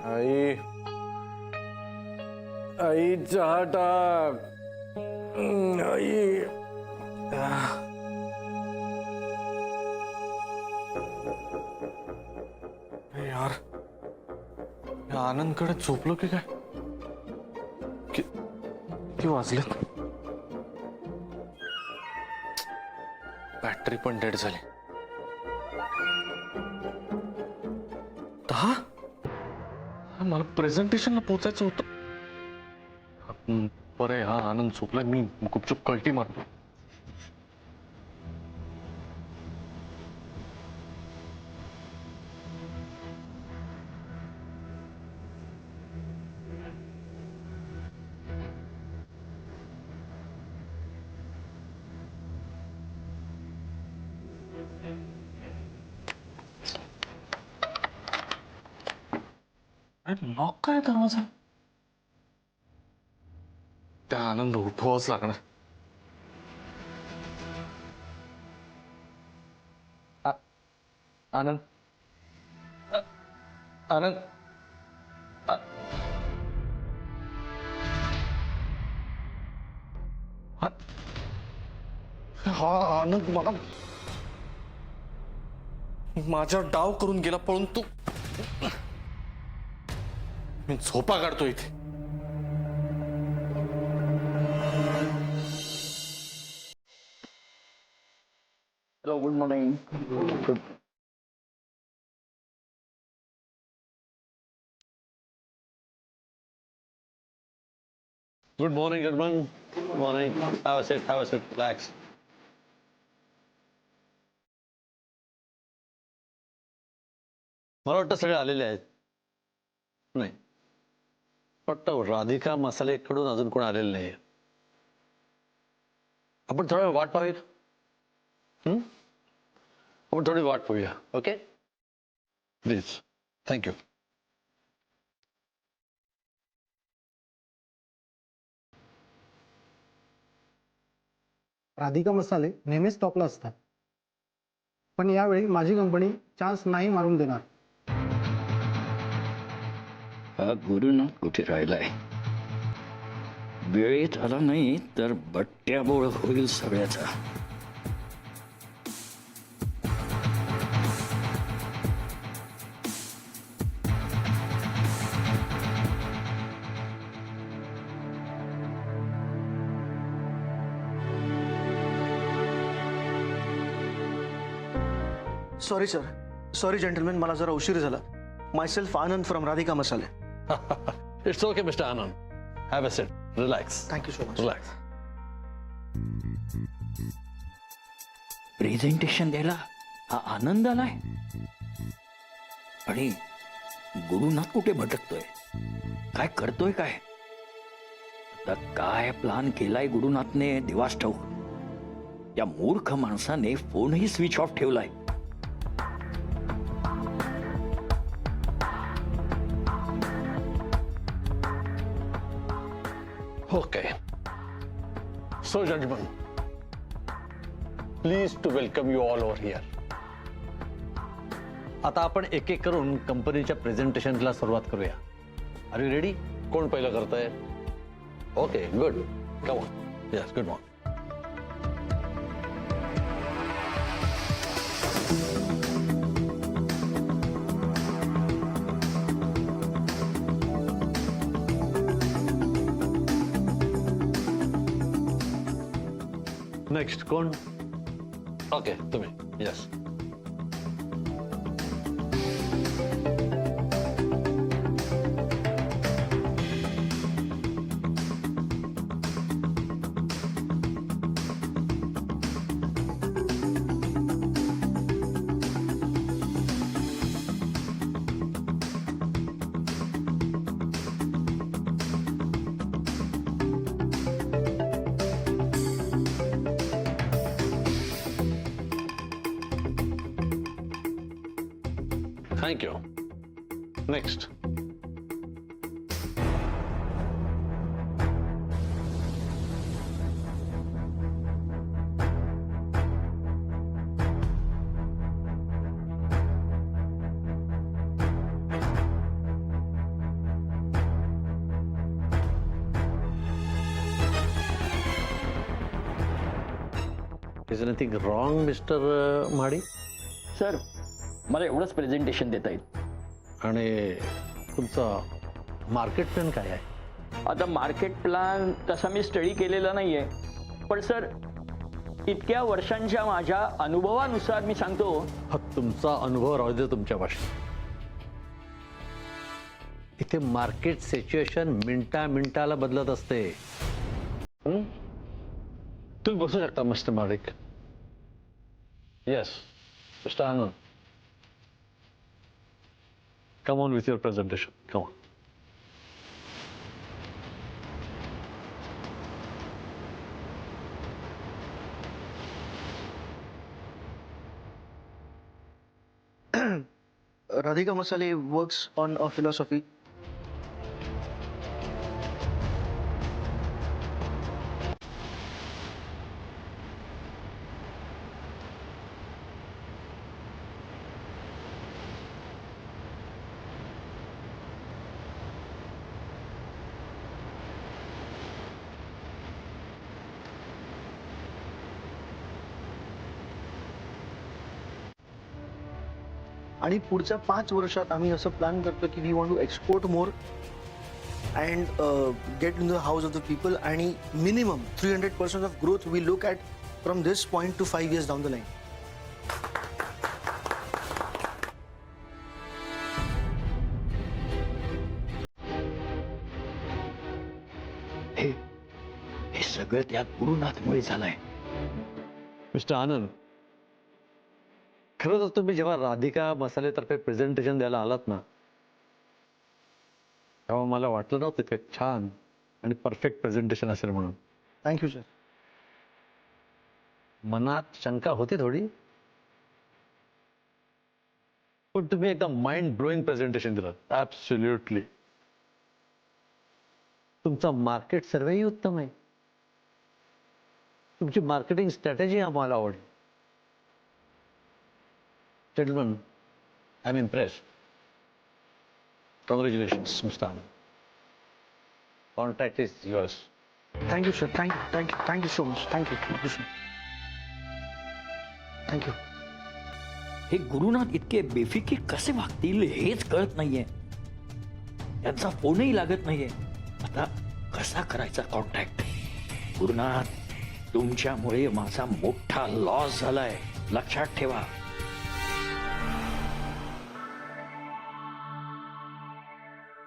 आई आई चहा टाक. आई यार आनंदकडे झोपलो की काय? किती वाजलेत? बॅटरी पण डेड झाली. 10 मला प्रेझेंटेशनला पोहोचायचं होतं. बरं हा आनंद झोपलाय, मी गुपचूप कल्टी मारतो. लॉक काय दरवाजा? त्या आनंद उठवाच लागणार. आनंद आनंद हा आनंद मला माझ्यावर डाव करून गेला, पळून तू. मी झोपा काढतो इथे. Hello, good morning. Good morning, gentlemen. Good morning. Have a seat. Have a seat. Relax. मला वाटतं सगळे आलेले आहेत. नाही, वाटतं राधिका मसालेकडून अजून कोण आलेलं नाही. आपण थोडा वाट पाहूया. आपण थोडी वाट पाहूया. Okay, please. थँक्यू. राधिका मसाले नेहमीच टॉपला असतात, पण यावेळी माझी कंपनी चान्स नाही मारून देणार. हा गुरुनाथ कुठे राहिलाय? वेळेत आला नाही तर बट्ट्याबोळ होईल सगळ्याचा. सॉरी सर, सॉरी जेंटलमॅन, मला जरा उशीर झाला. माय सेल्फ आनंद फ्रॉम राधिका मसाले. It's okay mister Anand. Have a seat. Relax. Thank you so much. Relax. Presentation द्यायला हा आनंद आलाय आणि गुरुनाथ कुठे भटकतोय? काय करतोय? काय आता काय प्लान केलाय गुरुनाथने देवास ठाऊक. या मूर्ख माणसाने फोनही स्विच ऑफ ठेवलाय. Okay. So, gentlemen, pleased to welcome you all over here. आता आपण एक एक करून कंपनीच्या प्रेझेंटेशनला सुरुवात करूया. Are you ready? कोण पहिलं करतंय? Okay, good. Come on. Yes, good morning. Next कोण? ओके, तुम्ही. Yes. Thank you. Next. Is anything wrong mister Mahadi? Sir मला एवढंच प्रेझेंटेशन देता येईल. आणि तुमचा मार्केट प्लॅन काय आहे? आता मार्केट प्लॅन तसा मी स्टडी केलेला नाहीये, पण सर इतक्या वर्षांच्या माझ्या अनुभवानुसार मी सांगतो. हा तुमचा अनुभव राहू दे तुमच्या भाषेत. इथे मार्केट सिच्युएशन मिनिटाला बदलत असते. तुम्ही बसू शकता mister Madik. Yes mister Anand, come on with your presentation. Come on. Radhika Masale works on a philosophy. आणि पुढच्या 5 वर्षात आम्ही असं प्लॅन करतो की we want to export more and get in the house of the people. आणि minimum 300% of growth we look at from this point to 5 years down the line. हे हे सगळं त्यात गुरुनाथमुळे झालंय. मिस्टर आनंद, खरं तर तुम्ही जेव्हा राधिका मसालेतर्फे प्रेझेंटेशन द्यायला आलात ना, तेव्हा मला वाटलं नव्हतं की छान आणि परफेक्ट प्रेझेंटेशन असेल म्हणून. Thank you sir. मनात शंका होती थोडी, पण तुम्ही एकदम माइंड ब्लोईंग प्रेझेंटेशन दिलं. ऍब्सोल्युटली. तुमचा मार्केट सर्वेही उत्तम आहे. तुमची मार्केटिंग स्ट्रॅटेजी आम्हाला आवडली. Gentlemen, I'm impressed. Congratulations, Mr. Anand. Contract is yours. Thank you sir. Thank you so much. Thank you. हे गुरुनाथ इतके बेफिकीर कसे वागतील हेच कळत नाहीये. त्यांचा फोनही लागत नाहीये. आता कसा करायचा कॉन्टॅक्ट? गुरुनाथ, तुमच्यामुळे माझा मोठा लॉस झालाय, लक्षात ठेवा.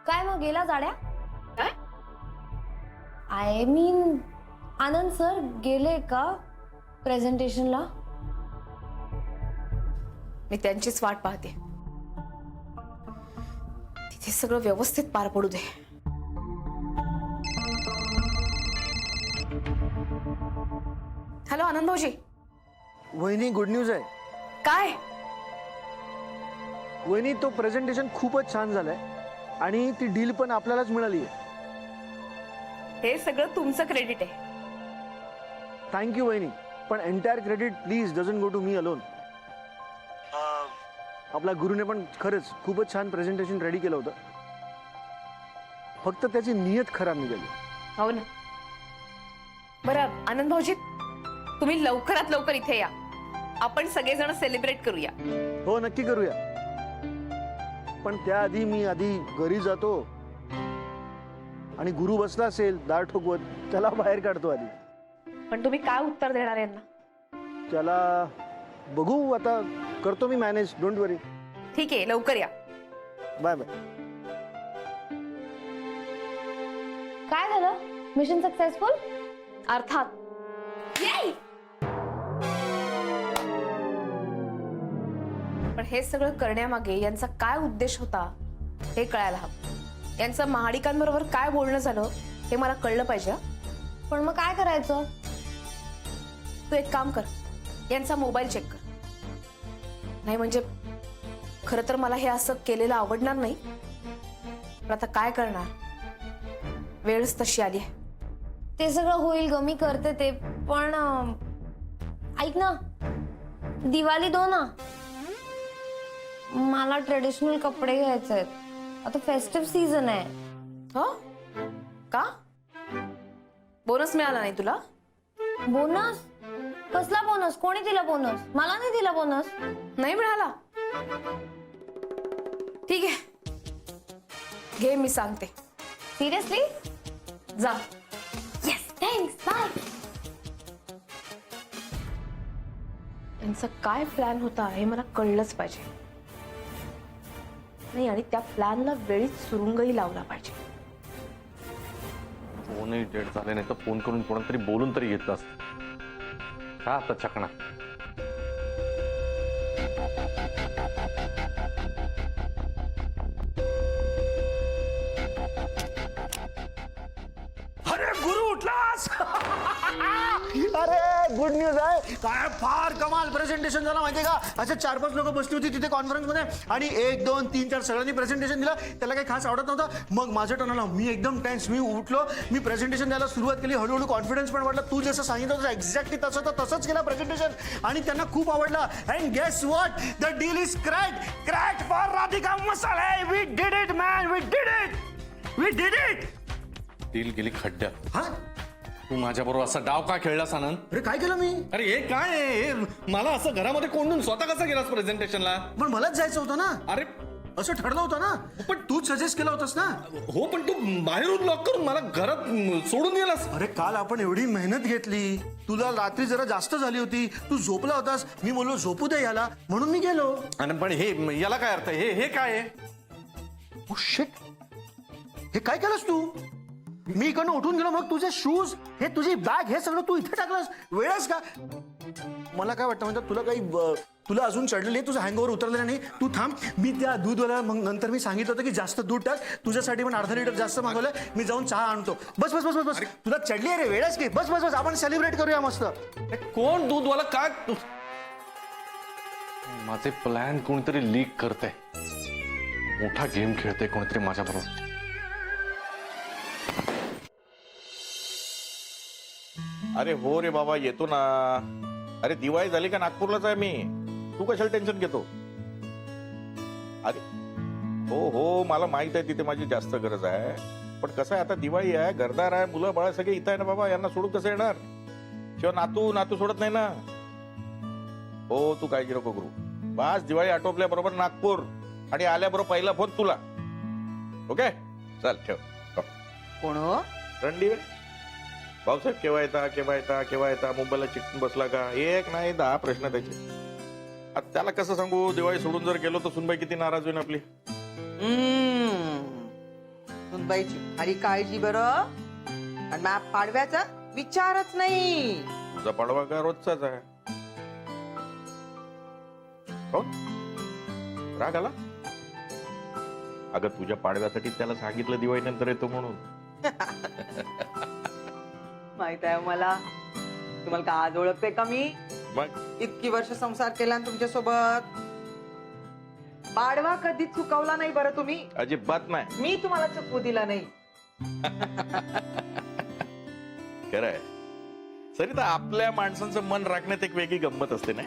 काय मग गेला जाड्या? काय आय मीन आनंद सर गेले का प्रेझेंटेशनला? मी त्यांचीच वाट पाहते. तिथे सगळं व्यवस्थित पार पडू दे. हॅलो आनंद भाऊजी. वहिनी, गुड न्यूज आहे. काय? वहिनी, तो प्रेझेंटेशन खूपच छान झालंय आणि ती डील पण आपल्यालाच मिळाली आहे. हे सगळं तुमचं क्रेडिट आहे. थँक्यू वहिनी, पण entire credit please doesn't go to me alone. आपल्या गुरुने पण खरंच खूपच छान प्रेझेंटेशन रेडी केलं होतं. फक्त त्याची नियत खराब निघाली. हो ना. बरं आनंद भाऊजी, तुम्ही लवकरात लवकर इथे या. आपण सगळेजण सेलिब्रेट करूया. हो, नक्की करूया. पण त्याआधी मी घरी जातो आणि गुरु बसला असेल दार ठोकवत, त्याला बाहेर काढतो आधी. पण तुम्ही काय उत्तर देणार यांना? त्याला बघू, आता करतो मी मॅनेज. डोंट वरी. ठीक आहे, लवकर या. Bye bye. काय झालं? Mission successful? अर्थात. येई! पण हे सगळं करण्यामागे यांचा काय उद्देश होता हे कळायला हवं. यांचं महाडिकांबरोबर काय बोलणं झालं हे मला कळलं पाहिजे. पण मग काय करायचं? तू एक काम कर, यांचा मोबाईल चेक कर. नाही म्हणजे खरं तर मला हे असं केलेलं आवडणार नाही, पण आता काय करणार, वेळच तशी आली आहे. ते सगळं होईल ग, मी करते ते. पण ऐक ना, दिवाळी दो ना, मला ट्रेडिशनल कपडे घ्यायचे आहेत. आता फेस्टिव्ह सीझन आहे. हो का? बोनस मिळाला नाही तुला? बोनस? कसला बोनस? कोणी दिला बोनस? मला नाही दिला बोनस. नाही मिळाला? ठीक आहे, घे, मी सांगते. सिरियसली? जा. Yes, thanks, bye. यांचा काय प्लॅन होता हे मला कळलंच पाहिजे. नाही, आणि त्या प्लॅनला वेळीच सुरुंगही लावला पाहिजे. फोनही डेट झाले, नाही तर फोन करून कोणाला तरी बोलून तरी घेतलं असतं. का आता चकणा. अरे गुरु उठलास. अरे गुड न्यूज आहे. काय फार कमाल प्रेझेंटेशन झालं माहितीये का. असे 4-5 लोक बसली होती तिथे कॉन्फरन्स मध्ये आणि 1, 2, 3, 4 सगळ्यांनी प्रेझेंटेशन दिलं. त्याला काही खास आवडत नव्हतं. मग माझं टर्न आलं. मी एकदम टेन्स. मी उठलो, मी प्रेझेंटेशन द्यायला सुरुवात केली. हळूहळू कॉन्फिडन्स पण वाढला. तू जसं सांगितलं होतं एक्झॅक्टली तसंच केलं प्रेझेंटेशन आणि त्यांना खूप आवडलं. And guess what, the deal is cracked for Radhika Masale. We did it man, we did it. Deal गेली खड्ड्यात. हा, तू माझ्याबरोबर असा डाव का खेळलास आनंद? अरे काय केलं मी? अरे हे काय आहे? हे मला असं घरामध्ये कोंडून स्वतः कसा गेलास प्रेझेंटेशनला? पण मलाच जायचं होतं ना. अरे असं ठरलं होतं ना. पण तूच सजेस्ट केलं होतंस ना. हो, पण तू बाहेरून लॉक करून मला घरात सोडून गेलास. अरे काल आपण एवढी मेहनत घेतली. तुला रात्री जरा जास्त झाली होती. तू झोपला होतास. मी बोललो झोपू दे याला, म्हणून मी गेलो. आणि पण हे याला काय अर्थ आहे? हे काय आहे? ओ शिट, हे काय केलंस तू? मी इकडनं उठून गेलो, मग तुझे शूज, हे तुझी बॅग, हे सगळं तू इथे टाकलंस. वेळच का? मला काय वाटतं म्हणजे तुला अजून चढलेली आहे, तुझं हँगओव्हर उतरलेलं नाही. तू थांब, मी त्या दूधवाला मग नंतर मी सांगितलं होतं की जास्त दूध टाक. तुझ्यासाठी पण अर्धा लिटर जास्त मागवलं. मी जाऊन चहा आणतो. बस बस बस बस बस. तुला चढली आहे रे, वेळच की. बस बस बस, आपण सेलिब्रेट करूया मस्त. कोण दूधवाला? काय माझे प्लॅन कोणतरी लीक करते. मोठा गेम खेळते कोणतरी माझ्याबरोबर. अरे हो रे बाबा, येतो ना. अरे दिवाळी झाली का नागपूरलाच आहे मी. तू कशाला टेन्शन घेतो? अरे हो, मला माहित आहे तिथे माझी जास्त गरज आहे. पण कसं आहे, आता दिवाळी आहे, घरदार आहे, मुलं बाळा सगळे इथं आहे ना बाबा. यांना सोडून कसं येणार? शिवाय नातू सोडत नाही ना. हो, तू काळजी नको करू. बस दिवाळी आटोपल्याबरोबर नागपूर आणि आल्याबरोबर पहिला फोन तुला. ओके, चल ठेव. कोण हो? रणदिवे भाऊसाहेब केव्हा येता मुंबईला चिकटून बसला का? एक नाही 10 प्रश्न त्याचे. आता त्याला कसं सांगू? दिवाळी सोडून जर गेलो तर सुनबाई किती नाराज होईल आपली. सुनबाईची भारी काळजी बरं. आणि मॅप पाडव्याचा विचारच नाही. तुझा पाडवा का रोजचाच आहे? कोण राग आला? अगं तुझ्या पाडव्यासाठी त्याला सांगितलं दिवाळी नंतर येतो म्हणून. माहित आहे मला. तुम्हाला का आज ओळखते का मी? मग इतकी वर्ष संसार केला तुमच्या सोबत. पाडवा कधी चुकवला नाही बरं तुम्ही. अजिबात नाही. मी तुम्हाला चुकवू दिला नाही. खरंय. सरिता, आपल्या माणसांचं मन राखण्यात एक वेगळी गंमत असते ना.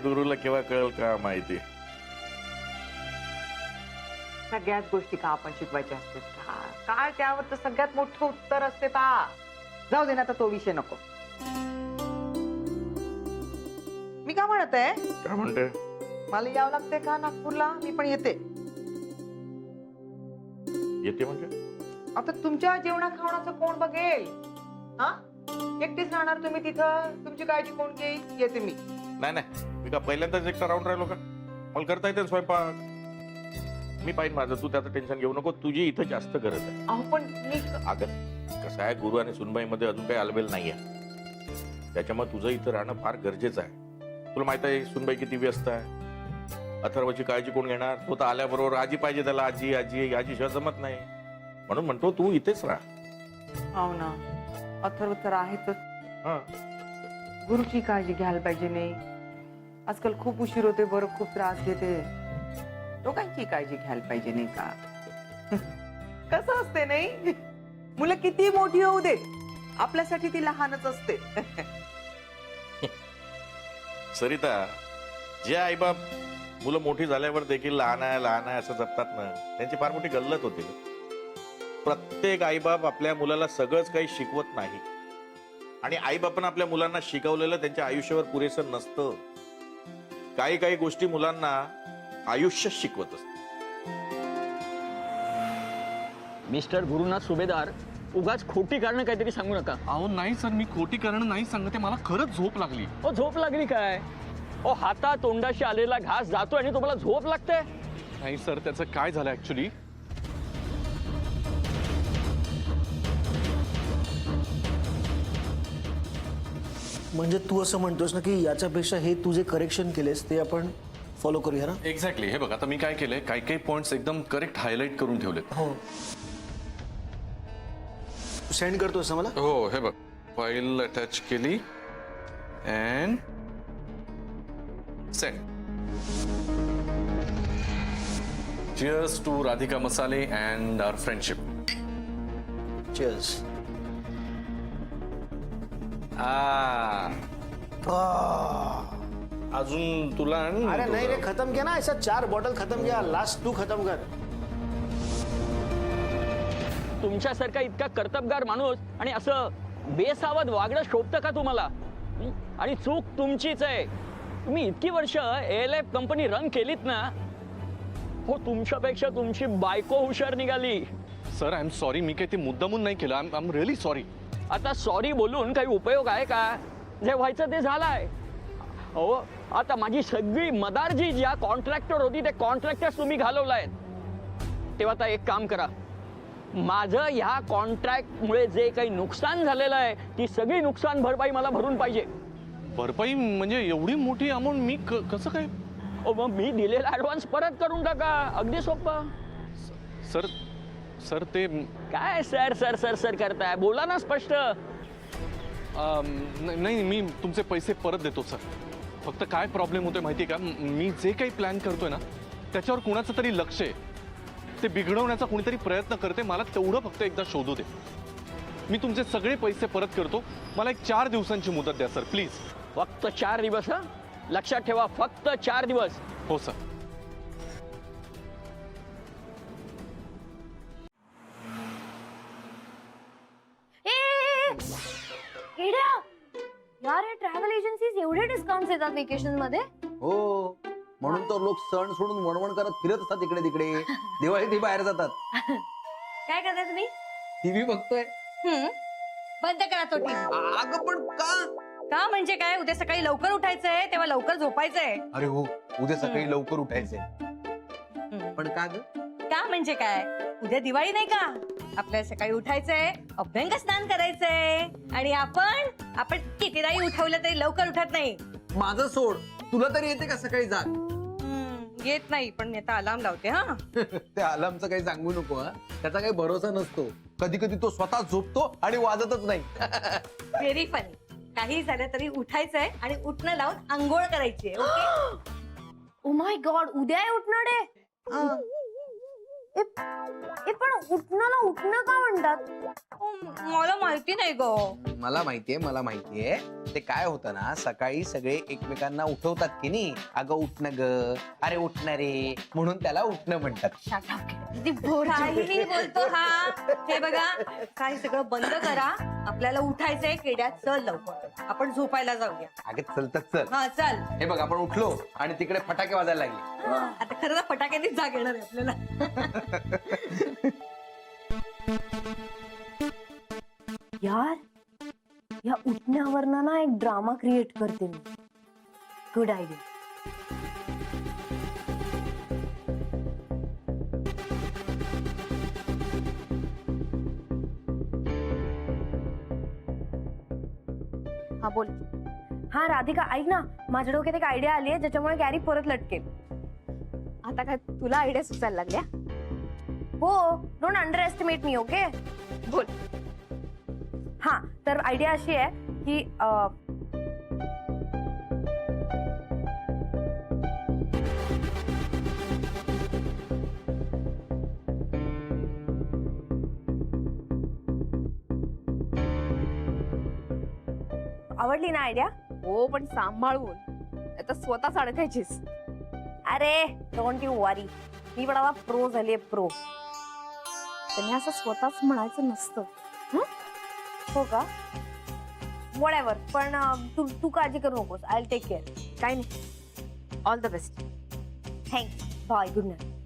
गुरुला केव्हा कळेल का माहिती. सगळ्याच गोष्टी का आपण शिकवायच्या असतात का? काय त्यावर तर सगळ्यात मोठं उत्तर असते पा. जाऊ दे ना, तर तो विषय नको. मी काय म्हणत आहे, काय म्हणते? मला यावं लागते का नागपूरला? मी पण येते. येते म्हणजे? आता तुमच्या जेवणा खावणाचं कोण बघेल? हा, एकटीच राहणार तुम्ही तिथं. तुमची काळजी कोण घेईल? येते मी. नाही, मी का पहिल्यांदाच एकटा राऊंड राहिलो का? मला करता येते स्वयंपाक. मी पाहिजे माझं, तू त्याचं टेन्शन घेऊ नको. तुझी इथं जास्त गरज आहे. अहो पण मी अगं कसं आहे, गुरु आणि सुनबाई मध्ये अजून काही आलबेल नाहीये. त्याच्यामुळे तुझं इथं राहणं फार गरजेचं आहे. तुला माहित आहे सुनबाई किती व्यस्त आहे. अथर्वची काळजी कोण घेणार? तो तर आल्याबरोबर आजी पाहिजे त्याला. आजी शिवाय जमत नाही. म्हणून म्हणतो तू इथेच राहा. हो ना, अथर्व तर आहेच. हा, गुरुची काळजी घ्यायला पाहिजे. नाही, आजकाल खूप उशीर होते बरं, खूप त्रास घेते. लोकांची काळजी घ्यायला पाहिजे नाही का? कसं असते नाही, मुलं किती मोठी होऊ देत, आपल्यासाठी ती लहानच असते. सरिता, जे आईबाप मुलं मोठी झाल्यावर देखील लहान आहे असं जपतात ना, त्यांची फार मोठी गल्लत होते. प्रत्येक आईबाप आपल्या मुलाला सगळंच काही शिकवत नाही. आणि आईबापानं आपल्या मुलांना शिकवलेलं त्यांच्या आयुष्यावर पुरेसं नसतं. काही काही गोष्टी मुलांना आयुष्य शिकवत असत. मिस्टर गुरुनाथ सुभेदार, उगाच खोटी कारण काहीतरी सांगू नका. अहो नाही सर, मी खोटी कारण नाही सांगते, मला खरंच झोप लागली. ओ झोप लागली काय? ओ हाता तोंडाशी आलेला घास जातो आणि तुम्हाला झोप लागते? नाही सर, त्याचं काय झालं ऍक्च्युली, म्हणजे तू असं म्हणतोस ना की याच्यापेक्षा हे तू जे करेक्शन केलेस ते आपण फॉलो करूया ना? एक्झॅक्टली. हे बघ, आता मी काय केलंय, काही काही पॉइंट्स एकदम करेक्ट हायलाइट करून ठेवलेत. हो. सेंड करतोस ना मला? हो, हे बघ, फाईल अटॅच केली and send. Cheers to Radhika Masale and our friendship. Cheers. अजून तुला अरे नाही रे, खत्म किया ना, ऐसा 4 बॉटल खत्म किया, लास्ट तू खत्म कर. तुमच्यासारखा इतका कर्तबगार माणूस आणि असं बेसावध वागणं शोभतं का तुम्हाला? आणि चूक तुमचीच आहे. तुम्ही इतकी वर्ष ALF कंपनी रन केलीत ना, हो तुमच्यापेक्षा तुमची बायको हुशार निघाली. सर, आय एम सॉरी, मी काही ते मुद्दामून नाही केलं. I am really sorry. आता सॉरी बोलून काही उपयोग आहे का? जे व्हायचं ते झालंय. हो, आता माझी सगळी मदारजी ज्या कॉन्ट्रॅक्टर होती ते कॉन्ट्रॅक्टर्स तुम्ही घालवलायत. तेव्हा आता एक काम करा, माझं ह्या कॉन्ट्रॅक्टमुळे जे काही नुकसान झालेलं आहे ती सगळी नुकसान भरपाई मला भरून पाहिजे. भरपाई म्हणजे एवढी मोठी अमाऊंट मी कसं काय? मग मी दिलेला ऍडव्हान्स परत करून टाका, अगदी सोपं. सर सर ते काय सर सर सर सर करताय? बोला ना स्पष्ट. नाही, मी तुमचे पैसे परत देतो सर. फक्त काय प्रॉब्लेम होतोय माहिती आहे का, मी जे काही प्लॅन करतोय ना त्याच्यावर कुणाचं तरी लक्ष आहे. ते बिघडवण्याचा कुणीतरी प्रयत्न करते. मला तेवढं फक्त एकदा शोधू दे. मी तुमचे सगळे पैसे परत करतो. मला एक 4 दिवसांची मुदत द्या सर, प्लीज. फक्त 4 दिवस? हा, लक्षात ठेवा, फक्त 4 दिवस. हो सर. यार, हे ट्रॅव्हल एजन्सीज एवढे डिस्काउंट देतात वेकेशन मध्ये? हो, म्हणून तर लोक सण सोडून वणवण करत फिरत असतात इकडे तिकडे. दिवाळीत बाहेर जातात. काय करताय तुम्ही? टीव्ही बघतोय. बंद करा तो टीव्ही. अगं पण का? का म्हणजे काय? उद्या सकाळी लवकर उठायचंय, तेव्हा लवकर झोपायचंय. अरे हो, उद्या सकाळी लवकर उठायचंय. पण का ग? का म्हणजे काय? उद्या दिवाळी नाही का? आपल्याला सकाळी उठायचंय, अभ्यंग स्नान करायचंय आणि आपण कितीदाही उठवलं तरी लवकर उठत नाही. माझं सोड, तुला तरी येते का सकाळी जाग? येत नाही, पण मी आता अलार्म लावते. हा, त्या अलार्मचं काही सांगू नको. हा, त्याचा काही भरोसा नसतो. कधी कधी तो स्वतः झोपतो आणि वाजतच नाही. Very funny. काही झालं तरी उठायचंय आणि उठणं लावून आंघोळ करायची. ओके. ओ माय गॉड, उद्या आहे उठणार आहे? पण उठणं का म्हणतात? मला माहिती नाही ग. मला माहितीये. ते काय होतं ना, सकाळी सगळे एकमेकांना उठवतात की नाही. अगं उठणं ग, अरे उठणं रे, म्हणून त्याला उठणं म्हणतात. काही बोलतो हा. हे बघा, काही सगळं बंद करा. आपल्याला उठायचंय. केड्यात चल लवकर, आपण झोपायला जाऊया. अगं चलतात चल. हा चल. हे बघ, आपण उठलो आणि तिकडे फटाके वाजायला लागले. आता खरं ना फटाक्यानेच जाग येणार आहे आपल्याला. यार, या उठण्यावर ना एक ड्रामा क्रिएट करते मी. Good idea. हा बोल. हा राधिका, ऐक ना, माझ्या डोक्यात एक आयडिया आली आहे ज्याच्यामुळे गॅरी परत लटकेल. आता काय तुला आयडिया सुचायला लागल्या? हो, don't under estimate me. Okay, बोल. हा, तर आयडिया अशी आहे की आवडली ना आयडिया? हो, पण सांभाळून. आता स्वतःच अडकायचीस. अरे डोंट यू वरी, मी पण आता प्रो झालीये, प्रो. त्यांनी असं स्वतःच म्हणायचं नसतं. हो का? वॉट पण तू काळजी करू नकोस. I take care. काय नाही, all the best. Thanks. Bye. Good night.